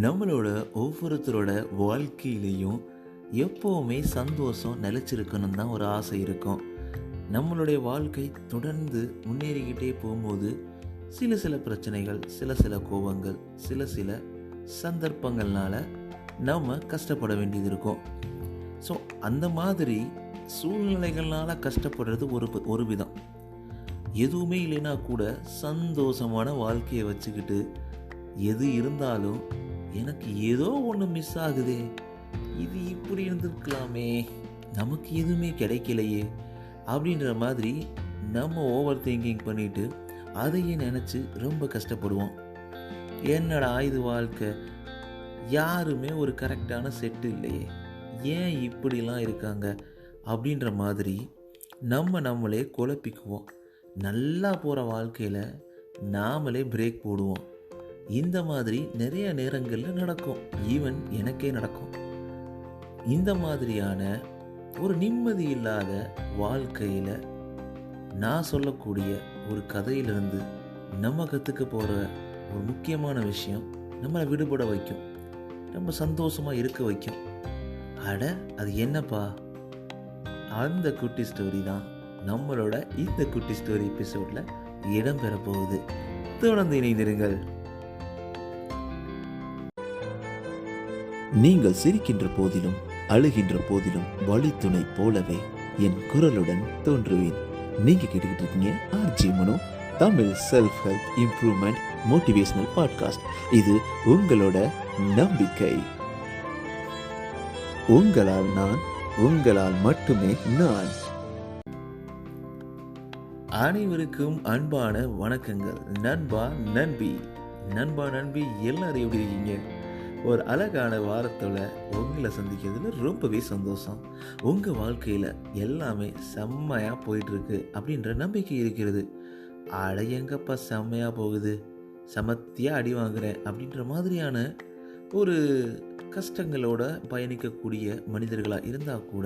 நம்மளோட ஒவ்வொருத்தரோட வாழ்க்கையிலையும் எப்போவுமே சந்தோஷம் நிலச்சிருக்கணும் தான் ஒரு ஆசை இருக்கும். நம்மளுடைய வாழ்க்கை தொடர்ந்து முன்னேறிக்கிட்டே போகும்போது சில பிரச்சனைகள், சில கோபங்கள், சில சந்தர்ப்பங்கள்னால நம்ம கஷ்டப்பட வேண்டியது இருக்கும். ஸோ அந்த மாதிரி சூழ்நிலைகள்னால கஷ்டப்படுறது ஒரு விதம். எதுவுமே இல்லைன்னா கூட சந்தோஷமான வாழ்க்கையை வச்சுக்கிட்டு எது இருந்தாலும் எனக்கு ஏதோ ஒன்று மிஸ் ஆகுதே, இது இப்படி இருந்திருக்கலாமே, நமக்கு எதுவுமே கிடைக்கலையே அப்படின்ற மாதிரி நம்ம ஓவர் திங்கிங் பண்ணிட்டு அதையே நினச்சி ரொம்ப கஷ்டப்படுவோம். என்னடா இது வாழ்க்கை, யாருமே ஒரு கரெக்டான செட்டு இல்லையே, ஏன் இப்படிலாம் இருக்காங்க அப்படின்ற மாதிரி நம்மளே குழப்பிக்குவோம். நல்லா போகிற வாழ்க்கையில் நாமளே பிரேக் போடுவோம். இந்த மாதிரி நிறைய நேரங்களில் நடக்கும். ஈவன் எனக்கே நடக்கும். இந்த மாதிரியான ஒரு நிம்மதி இல்லாத வாழ்க்கையில் நான் சொல்லக்கூடிய ஒரு கதையிலிருந்து நம்ம கற்றுக்க போகிற ஒரு முக்கியமான விஷயம் நம்மளை விடுபட வைக்கும், நம்ம சந்தோஷமாக இருக்க வைக்கும். அது என்னப்பா? அந்த குட்டி ஸ்டோரி தான் நம்மளோட இந்த குட்டி ஸ்டோரி எபிசோடில் இடம்பெற போகுது. தொடர்ந்து இணைந்திருங்கள். நீங்கள் சிரிக்கின்ற போதிலும் அழுகின்ற போதிலும் வழித்துணை போலவே என் குரலுடன் தோன்றுவேன். நீங்க கேட்டுக்கிட்டு இருக்கீங்க RJ Mano, Tamil self help improvement motivational podcast. இது உங்களோட நம்பிக்கை. உங்களால் நான், உங்களால் மட்டுமே நான். அனைவருக்கும் அன்பான வணக்கங்கள். நண்பா நண்பி எல்லாரும் எப்படி இருக்கீங்க? ஒரு அழகான வாரத்தோட உங்களை சந்திக்கிறதுல ரொம்பவே சந்தோஷம். உங்கள் வாழ்க்கையில் எல்லாமே செம்மையாக போயிட்டுருக்கு அப்படின்ற நம்பிக்கை இருக்கிறது. எங்கப்பா செம்மையாக போகுது, சமத்தியாக அடி வாங்குறேன் அப்படின்ற மாதிரியான ஒரு கஷ்டங்களோட பயணிக்கக்கூடிய மனிதர்களாக இருந்தால் கூட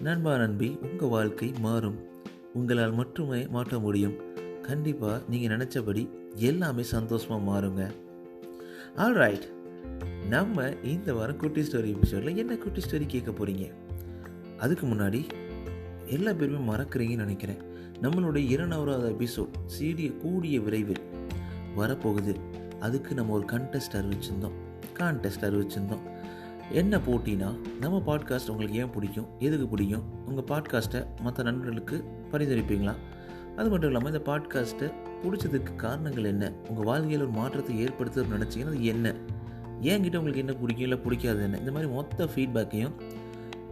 நண்பா நண்பி, உங்கள் வாழ்க்கை மாறும். உங்களால் மட்டுமே மாற்ற முடியும். கண்டிப்பாக நீங்கள் நினச்சபடி எல்லாமே சந்தோஷமாக மாறுங்க. ஆல்ரைட், நம்ம இந்த வாரம் குட்டி ஸ்டோரி எபிசோடில் என்ன குட்டி ஸ்டோரி கேட்க போகிறீங்க? அதுக்கு முன்னாடி எல்லா பேருமே மறக்கிறீங்கன்னு நினைக்கிறேன். நம்மளுடைய 2வது எபிசோட் சிடி கூடிய விரைவில் வரப்போகுது. அதுக்கு நம்ம ஒரு கான்டெஸ்ட் அறிவிச்சிருந்தோம். என்ன போட்டினா, நம்ம பாட்காஸ்ட் உங்களுக்கு ஏன் பிடிக்கும், எதுக்கு பிடிக்கும், உங்கள் பாட்காஸ்ட்டை மற்ற நண்பர்களுக்கு பரிந்துரைப்பீங்களா? அது மட்டும் இல்லாமல் இந்த பாட்காஸ்ட்டை பிடிச்சதுக்கு காரணங்கள் என்ன, உங்கள் வாழ்க்கையில் ஒரு மாற்றத்தை ஏற்படுத்துன்னு நினச்சிங்கன்னா அது என்ன, என்கிட்ட உங்களுக்கு என்ன பிடிக்கும் இல்லை பிடிக்காது என்ன, இந்த மாதிரி மொத்த ஃபீட்பேக்கையும்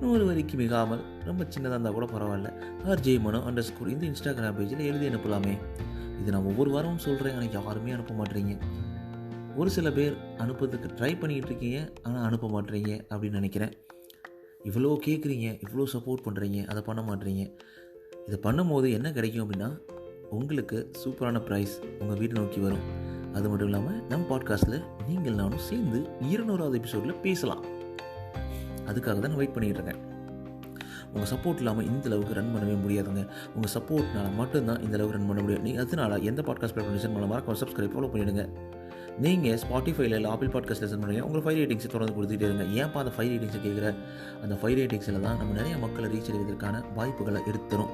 100 வரைக்கு மிகாமல், ரொம்ப சின்னதாக இருந்தால் கூட பரவாயில்ல, RJ Mano _ இந்த இன்ஸ்டாகிராம் பேஜில் எழுதி அனுப்பலாமே. இது நான் ஒவ்வொரு வாரமும் சொல்கிறேன், ஆனால் யாருமே அனுப்ப மாட்டேறீங்க. ஒரு சில பேர் அனுப்புறதுக்கு ட்ரை பண்ணிக்கிட்டு இருக்கீங்க, ஆனால் அனுப்ப மாட்டேறீங்க அப்படின்னு நினைக்கிறேன். இவ்வளோ கேட்குறீங்க, இவ்வளோ சப்போர்ட் பண்ணுறீங்க, அதை பண்ண மாட்டேறீங்க. இதை பண்ணும்போது என்ன கிடைக்கும் அப்படின்னா, உங்களுக்கு சூப்பரான ப்ரைஸ் உங்கள் வீட்டை நோக்கி வரும். அது மட்டும் இல்லாமல் நம்ம பாட்காஸ்ட்டில் நீங்கள் நானும் சேர்ந்து 200வது எபிசோடில் பேசலாம். அதுக்காக தான் நான் வெயிட் பண்ணிகிட்டு இருக்கேன். உங்கள் சப்போர்ட் இல்லாமல் இந்த அளவுக்கு ரன் பண்ணவே முடியாதுங்க. உங்கள் சப்போர்ட்னால மட்டும்தான் இந்த அளவுக்கு ரன் பண்ண முடியும். நீங்கள் அதனால எந்த பாட்காஸ்ட் பிளாட்ஃபார்ம் பண்ண மறக்காம சப்ஸ்கிரைப் ஃபாலோ பண்ணிவிடுங்க. நீங்கள் ஸ்பாட்டிஃபைல இல்லை ஆப்பிள் பாட்காஸ்ட் லிசன் பண்ணுறீங்க, உங்களுக்கு 5 ரேட்டிங்ஸை தொடர்ந்து கொடுத்துட்டே இருங்க. ஏன்ப்பா அந்த 5 ரேட்டிங்ஸை கேட்குற? அந்த 5 ரேட்டிங்ஸில் தான் நம்ம நிறைய மக்களை ரீச் அடைவதற்கான வாய்ப்புகளை எடுத்துரும்.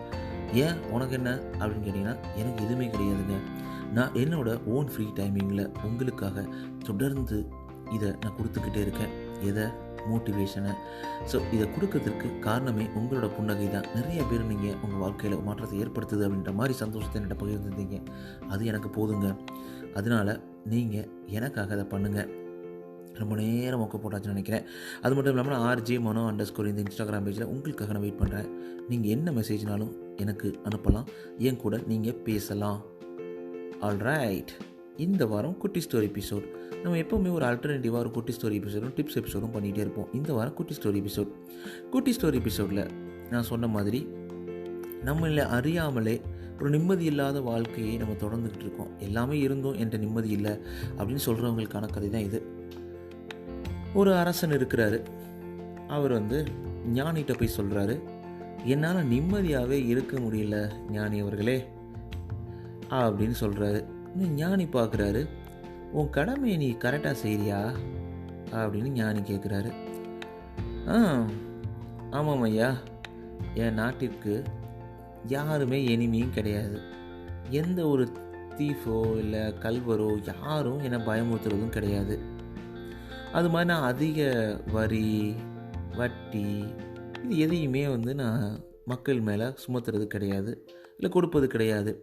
ஏன் உனக்கு என்ன அப்படின்னு கேட்டிங்கன்னா, எனக்கு எதுவுமே கிடையாதுங்க. நான் என்னோட ஓன் ஃப்ரீ டைமிங்கில் உங்களுக்காக தொடர்ந்து இதை நான் கொடுத்துக்கிட்டே இருக்கேன். மோட்டிவேஷனை. ஸோ இதை கொடுக்கறதுக்கு காரணமே உங்களோட புன்னகை தான். நிறைய பேர் நீங்கள் உங்கள் வாழ்க்கையில் மாற்றத்தை ஏற்படுத்துது அப்படின்ற மாதிரி சந்தோஷத்தை என்கிட்ட பகிர்ந்துருந்தீங்க. அது எனக்கு போதுங்க. அதனால் நீங்கள் எனக்காக அதை பண்ணுங்கள். ரொம்ப நேரம் மொக்க போட்டாச்சுன்னு நினைக்கிறேன். அது மட்டும் இல்லாமல் RJ Mano _ இந்த இன்ஸ்டாகிராம் பேஜில் உங்களுக்காக நான் வெயிட் பண்ணுறேன். நீங்கள் என்ன மெசேஜ்னாலும் எனக்கு அனுப்பலாம், என் கூட நீங்கள் பேசலாம். ஆல்ரைட், இந்த வாரம் குட்டி ஸ்டோரி எபிசோட். நம்ம எப்போவுமே ஒரு ஆல்டர்னேட்டிவாக ஒரு குட்டி ஸ்டோரி எபிசோடும் டிப்ஸ் எபிசோடும் பண்ணிகிட்டே இருப்போம். இந்த வாரம் குட்டி ஸ்டோரி எபிசோடில் நான் சொன்ன மாதிரி நம்மளை அறியாமலே ஒரு நிம்மதி இல்லாத வாழ்க்கையை நம்ம தொடர்ந்துக்கிட்டு இருக்கோம். எல்லாமே இருந்தும் என்கிட்ட நிம்மதி இல்லை அப்படின்னு சொல்கிறவங்களுக்கான கதை தான் இது. ஒரு அரசன் இருக்கிறாரு. அவர் ஞானிகிட்ட போய் சொல்கிறாரு, என்னால் நிம்மதியாகவே இருக்க முடியல ஞானி அவர்களே அப்படின்னு சொல்கிறாரு. ஞானி பார்க்குறாரு, உன் கடமையை நீ கரெக்டாக செய்கிறியா அப்படின்னு ஞானி கேட்குறாரு. ஆ ஆமாம் ஐயா, என் நாட்டிற்கு யாருமே எனிமியும் கிடையாது. எந்த ஒரு தீஃபோ இல்லை கல்வரோ யாரும் என்னை பயமுறுத்துறதும் கிடையாது. அது மாதிரி நான் அதிக வரி, வட்டி இது எதையுமே நான் மக்கள் மேலே சுமத்துறது கிடையாது, இல்லை கொடுப்பது கிடையாது.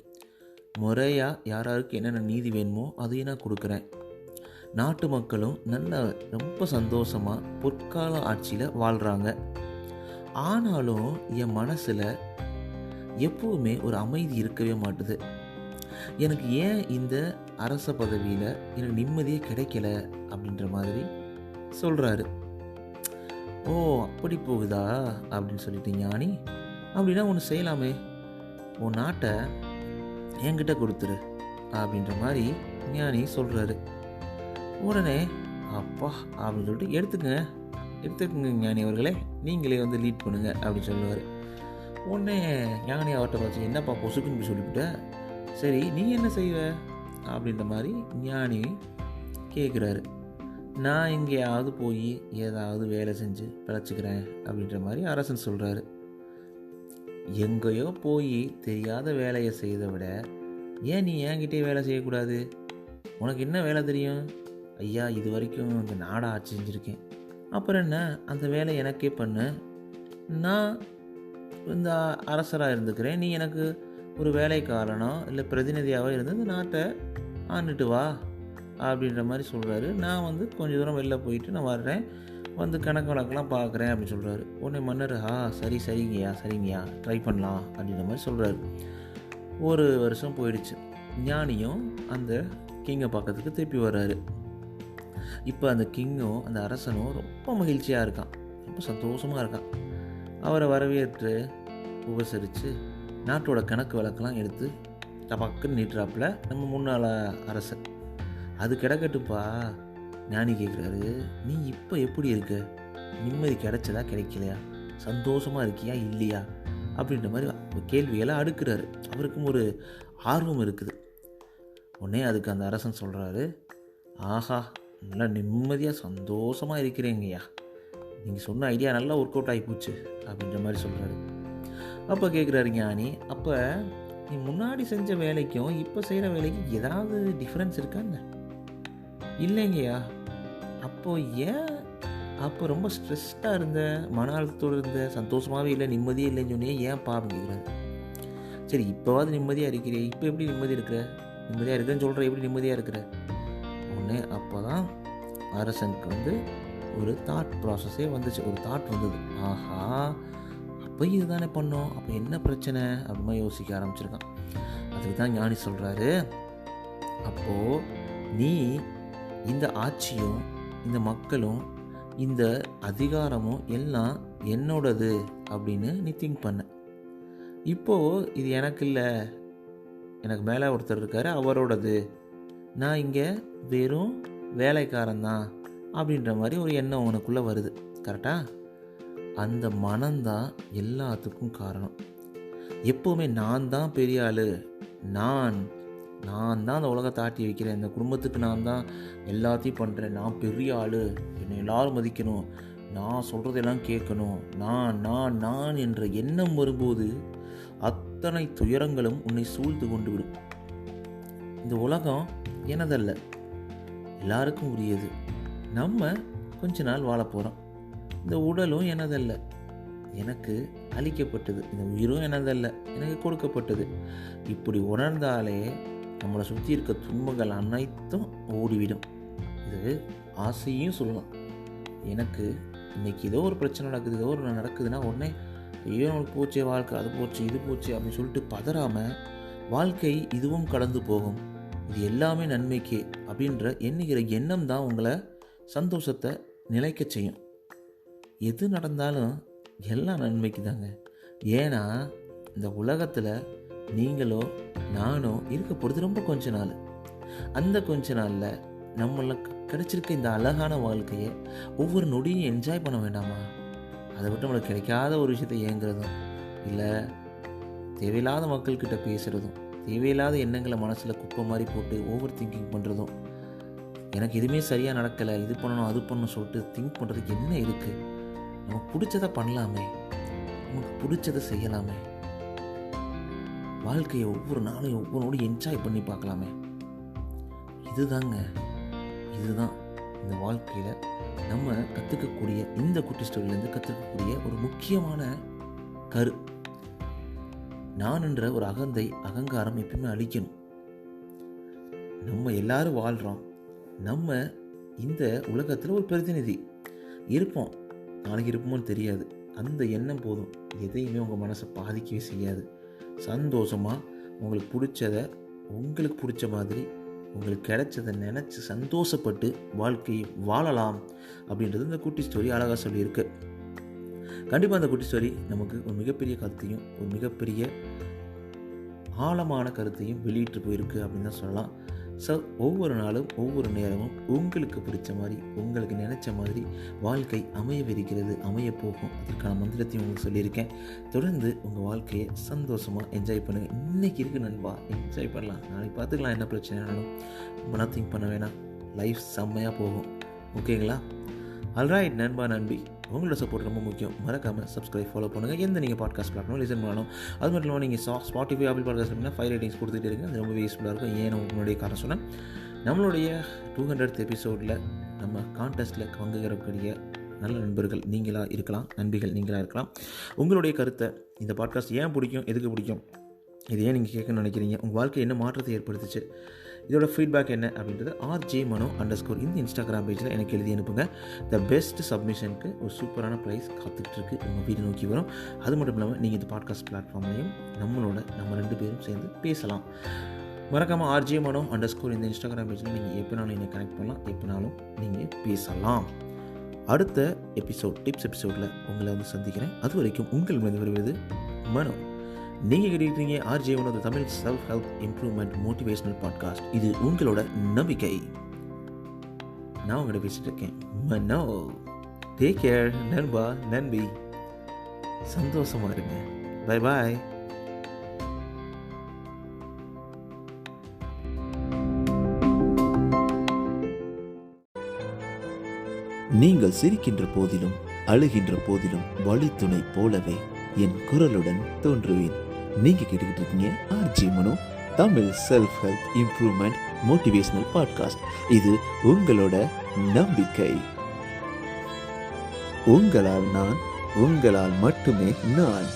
முறையாக யாராருக்கு என்னென்ன நீதி வேணுமோ அதையும் நான் கொடுக்குறேன். நாட்டு மக்களும் நல்ல ரொம்ப சந்தோஷமாக பொற்கால ஆட்சியில் வாழ்கிறாங்க. ஆனாலும் என் மனசில் எப்போவுமே ஒரு அமைதி இருக்கவே மாட்டுது. எனக்கு ஏன் இந்த அரச பதவியில் எனக்கு நிம்மதியே கிடைக்கல அப்படின்ற மாதிரி சொல்கிறாரு. ஓ அப்படி போகுதா அப்படின்னு சொல்லிட்டு ஞானி, அப்படின்னா ஒன்று செய்யலாமே, உன் நாட்டை என்கிட்ட கொடுத்துரு அப்படின்ற மாதிரி ஞானி சொல்கிறாரு. உடனே அப்பா அப்படின்னு சொல்லிட்டு எடுத்துக்கங்க ஞானி அவர்களே, நீங்களே லீட் பண்ணுங்க அப்படின்னு சொல்லுவார். உடனே ஞானி அவர்கிட்ட பார்த்து, என்னப்பா பொசுக்குன்னு சொல்லிவிட்ட, சரி நீ என்ன செய்வ அப்படின்ற மாதிரி ஞானி கேட்குறாரு. நான் எங்கேயாவது போய் ஏதாவது வேலை செஞ்சு பிழைச்சிக்கிறேன் அப்படின்ற மாதிரி அரசன் சொல்கிறாரு. எங்கேயோ போய் தெரியாத வேலையை செய்வதை விட ஏன் நீ என்கிட்டே வேலை செய்யக்கூடாது? உனக்கு என்ன வேலை தெரியும்? ஐயா, இது வரைக்கும் இந்த நாடை ஆட்சி செஞ்சுருக்கேன், அப்புறம் என்ன அந்த வேலை எனக்கே பண்ணு, நான் இந்த அரசராக இருந்துக்கிறேன், நீ எனக்கு ஒரு வேலைக்காரனோ இல்லை பிரதிநிதியாகவோ இருந்து இந்த நாட்டை ஆண்டுட்டு வா அப்படின்ற மாதிரி சொல்கிறாரு. நான் கொஞ்சம் தூரம் வெளில போயிட்டு நான் வர்றேன், கணக்கு வழக்கெல்லாம் பார்க்குறேன் அப்படின்னு சொல்கிறாரு. உடனே மன்னர், சரிங்கய்யா ட்ரை பண்ணலாம் அப்படின்ற மாதிரி சொல்கிறாரு. ஒரு வருஷம் போயிடுச்சு. ஞானியும் அந்த கிங்கை பார்க்கறதுக்கு திருப்பி வர்றாரு. இப்போ அந்த கிங்கும் அந்த அரசனும் ரொம்ப மகிழ்ச்சியாக இருக்கான், ரொம்ப சந்தோஷமாக இருக்கான். அவரை வரவேற்று உபசரித்து நாட்டோட கணக்கு வழக்கெல்லாம் எடுத்து டபக்குன்னு நீட்டுறாப்புல நம்ம முன்னாள் அரசர். அது கிடக்கட்டுப்பா, ஞானி கேட்குறாரு, நீ இப்போ எப்படி இருக்க? நிம்மதி கிடைச்சதா கிடைக்கலையா? சந்தோஷமாக இருக்கியா இல்லையா அப்படின்ற மாதிரி கேள்வியெல்லாம் அடுக்கிறாரு. அவருக்கும் ஒரு ஆர்வம் இருக்குது. உடனே அதுக்கு அந்த அரசன் சொல்கிறாரு, ஆஹா நல்லா நிம்மதியாக சந்தோஷமாக இருக்கிறேங்கய்யா, நீங்கள் சொன்ன ஐடியா நல்லா ஒர்க் அவுட் ஆகி போச்சு அப்படின்ற மாதிரி சொல்கிறாரு. அப்போ கேட்குறாரு ஞானி, அப்போ நீ முன்னாடி செஞ்ச வேலைக்கும் இப்போ செய்கிற வேலைக்கும் ஏதாவது டிஃப்ரென்ஸ் இருக்கான்னு? இல்லைங்கய்யா. அப்போ ரொம்ப ஸ்ட்ரெஸ்டாக இருந்த, மன அழுத்தத்தோடு இருந்த, சந்தோஷமாகவே இல்லை, நிம்மதியே இல்லைன்னு சொன்னே, ஏன் பாப்பா கேட்குறாரு. சரி இப்போவாது நிம்மதியாக இருக்கிறே, இப்போ எப்படி நிம்மதி இருக்கிற? நிம்மதியாக இருக்கிறேன்னு சொல்கிற, எப்படி நிம்மதியாக இருக்கிற? உடனே அப்போ தான் அரசனுக்கு ஒரு தாட் ப்ராசஸே வந்துச்சு, ஒரு தாட் வந்தது. ஆஹா, அப்போ இதுதானே பண்ணோம், அப்போ என்ன பிரச்சனை அப்படிமா யோசிக்க ஆரம்பிச்சிருக்கான். அதுக்கு தான் ஞானி சொல்கிறாரு, அப்போது நீ இந்த ஆட்சியும் இந்த மக்களும் இந்த அதிகாரமும் எல்லாம் என்னோடது அப்படின்னு நீ திங்க் பண்ண. இப்போது இது எனக்கு இல்லை, எனக்கு மேலே ஒருத்தர் இருக்கார், அவரோடது, நான் இங்கே வெறும் வேலைக்காரன்தான் அப்படின்ற மாதிரி ஒரு எண்ணம் உனக்குள்ளே வருது. கரெக்டாக? அந்த மனம்தான் எல்லாத்துக்கும் காரணம். எப்போவுமே நான் தான் பெரிய ஆள், நான் தான் அந்த உலகத்தை ஆட்டி வைக்கிறேன், இந்த குடும்பத்துக்கு நான் தான் எல்லாத்தையும் பண்ணுறேன், நான் பெரிய ஆள், என்னை எல்லோரும் மதிக்கணும், நான் சொல்கிறதெல்லாம் கேட்கணும், நான் என்ற எண்ணம் வரும்போது அத்தனை துயரங்களும் உன்னை சூழ்ந்து கொண்டு விடும். இந்த உலகம் எனதல்ல, எல்லாருக்கும் உரியது. நம்ம கொஞ்ச நாள் வாழ போகிறோம். இந்த உடலும் எனதல்ல, எனக்கு அளிக்கப்பட்டது. இந்த உயிரும் எனதல்ல, எனக்கு கொடுக்கப்பட்டது. இப்படி உணர்ந்தாலே நம்மளை சுற்றி இருக்க துன்பங்கள் அனைத்தும் ஓடிவிடும். இது ஆசையும் சொல்லலாம். எனக்கு இன்றைக்கி ஏதோ ஒரு பிரச்சனை நடக்குது, ஏதோ ஒரு நடக்குதுன்னா உடனே ஐயோ நம்மளுக்கு போச்சே வாழ்க்கை, அது போச்சு இது போச்சு அப்படின்னு சொல்லிட்டு பதறாமல், வாழ்க்கை இதுவும் கடந்து போகும், இது எல்லாமே நன்மைக்கு அப்படின்ற எண்ணுகிற எண்ணம் தான் உங்களை சந்தோஷத்தை நிலைக்க செய்யும். எது நடந்தாலும் எல்லாம் நன்மைக்கு தாங்க. ஏன்னா இந்த உலகத்தில் நீங்களோ நானோ இருக்க போகிறது ரொம்ப கொஞ்ச நாள். அந்த கொஞ்ச நாளில் நம்மளுக்கு கிடைச்சிருக்க இந்த அழகான வாழ்க்கையை ஒவ்வொரு நொடியும் என்ஜாய் பண்ண வேண்டாமா? அதை விட்டு நம்மளுக்கு கிடைக்காத ஒரு விஷயத்தை ஏங்குறதும், இல்லை தேவையில்லாத மக்கள்கிட்ட பேசுகிறதும், தேவையில்லாத எண்ணங்களை மனசில் குப்பை மாதிரி போட்டு ஓவர் திங்கிங் பண்ணுறதும், எனக்கு எதுவுமே சரியாக நடக்கலை, இது பண்ணணும் அது பண்ணணும் சொல்லிட்டு திங்க் பண்ணுறதுக்கு என்ன இருக்குது? நமக்கு பிடிச்சதை பண்ணலாமே, நமக்கு பிடிச்சதை செய்யலாமே, வாழ்க்கையை ஒவ்வொரு நாளும் ஒவ்வொரு என்ஜாய் பண்ணி பார்க்கலாமே. இதுதான் இந்த வாழ்க்கையில் நம்ம கற்றுக்கக்கூடிய, இந்த குட்டி ஸ்டோரியிலேருந்து கற்றுக்கக்கூடிய ஒரு முக்கியமான கரு. நான் என்ற ஒரு அகங்காரம் எப்பயுமே அழிக்கணும். நம்ம எல்லாரும் வாழ்கிறோம், நம்ம இந்த உலகத்தில் ஒரு பிரதிநிதி இருப்போம், நாளைக்கு இருப்போமோன்னு தெரியாது. அந்த எண்ணம் போதும், எதையுமே உங்கள் மனசை பாதிக்கவே செய்யாது. சந்தோஷமாக உங்களுக்கு பிடிச்ச மாதிரி உங்களுக்கு கிடைச்சதை நினச்சி சந்தோஷப்பட்டு வாழ்க்கையை வாழலாம் அப்படின்றது இந்த குட்டி ஸ்டோரி அழகாக சொல்லியிருக்கு. கண்டிப்பாக அந்த குட்டி ஸ்டோரி நமக்கு ஒரு மிகப்பெரிய கருத்தையும் ஒரு மிகப்பெரிய ஆழமான கருத்தையும் வெளியிட்டு போயிருக்கு அப்படின்னு தான் சொல்லலாம். ஸோ ஒவ்வொரு நாளும் ஒவ்வொரு நேரமும் உங்களுக்கு பிடிச்ச மாதிரி உங்களுக்கு நினச்ச மாதிரி வாழ்க்கை அமையவிருக்கிறது, அமைய போகும். அதற்கான மந்திரத்தையும் உங்களுக்கு சொல்லியிருக்கேன். தொடர்ந்து உங்கள் வாழ்க்கையை சந்தோஷமாக என்ஜாய் பண்ணுங்கள். இன்றைக்கி இருக்குது நண்பா, என்ஜாய் பண்ணலாம், நாளைக்கு பார்த்துக்கலாம், என்ன பிரச்சனை ஆனாலும் ரொம்ப திங்க் பண்ண வேணாம், லைஃப் செம்மையாக போகும். ஓகேங்களா? ஆல்ரைட் நண்பா, நண்பி, உங்களோட சப்போர்ட் ரொம்ப முக்கியம். மறக்காமல் சப்ஸ்கிரைப், ஃபாலோ பண்ணுங்கள். எந்த நீங்கள் பாட்காஸ்ட் பிளாட்ஃபார்ம் லிசன் பண்ணணும். அது மட்டும் இல்லாமல் நீங்கள் ஸ்பாட்டிஃபை, ஆப்பிள் பாட்காஸ்ட் அப்படின்னா 5 ரேட்டிங்ஸ் கொடுத்துட்டே இருக்குது. அது ரொம்ப யூஸ்ஃபுல்லாக இருக்கும். ஏன் உங்களுக்கு முன்னாடியே காரணம் சொன்னேன், நம்மளுடைய 200th எபிசோடில் நம்ம கான்டெஸ்ட்டில் பங்குகிறக்கூடிய நல்ல நண்பர்கள் நீங்களாக இருக்கலாம், நண்பிகள் நீங்களாக இருக்கலாம். உங்களுடைய கருத்தை, இந்த பாட்காஸ்ட் ஏன் பிடிக்கும், எதுக்கு பிடிக்கும், இது ஏன் நீங்கள் கேட்கணும்னு நினைக்கிறீங்க, உங்கள் வாழ்க்கை என்ன மாற்றத்தை ஏற்படுத்துச்சு, இதோட ஃபீட்பேக் என்ன அப்படின்றது RJ_Mano_ இந்த இன்ஸ்டாகிராம் பேஜில் எனக்கு எழுதி அனுப்புங்க. த பெஸ்ட் சப்மிஷனுக்கு ஒரு சூப்பரான ப்ரைஸ் காத்துக்கிட்டு இருக்கு, உங்கள் வீடு நோக்கி வரும். அது மட்டும் இல்லாமல் நீங்கள் இந்த பாட்காஸ்ட் பிளாட்ஃபார்ம்லையும் நம்ம 2 பேரும் சேர்ந்து பேசலாம். மறக்காமல் RJ_Mano_ இந்த இன்ஸ்டாகிராம் பேஜில் நீங்கள் எப்போனாலும் என்னை கனெக்ட் பண்ணலாம், எப்போனாலும் நீங்கள் பேசலாம். அடுத்த டிப்ஸ் எபிசோடில் உங்களை சந்திக்கிறேன். அது வரைக்கும் உங்கள் மீது வருவது மனோ. நீங்கள் கேட்டுக்கிட்டீங்க RJ_Mano, Tamil self help improvement motivational podcast. இது உங்களோட நம்பிக்கை. நான் உங்கள்கிட்ட பேசிட்டு இருக்கேன். மனோ, டேக் கேர் நண்பா, நண்பி, சந்தோஷமா இருங்க. Bye bye. நீங்கள் சிரிக்கின்ற போதிலும் அழுகின்ற போதிலும் வழித்துணை போலவே என் குரலுடன் தோன்றுவேன். நீங்க கேட்டுக்கிட்டு இருக்கீங்க RJ_Mano, Tamil self help improvement motivational podcast. இது உங்களோட நம்பிக்கை. உங்களால் நான், உங்களால் மட்டுமே நான்.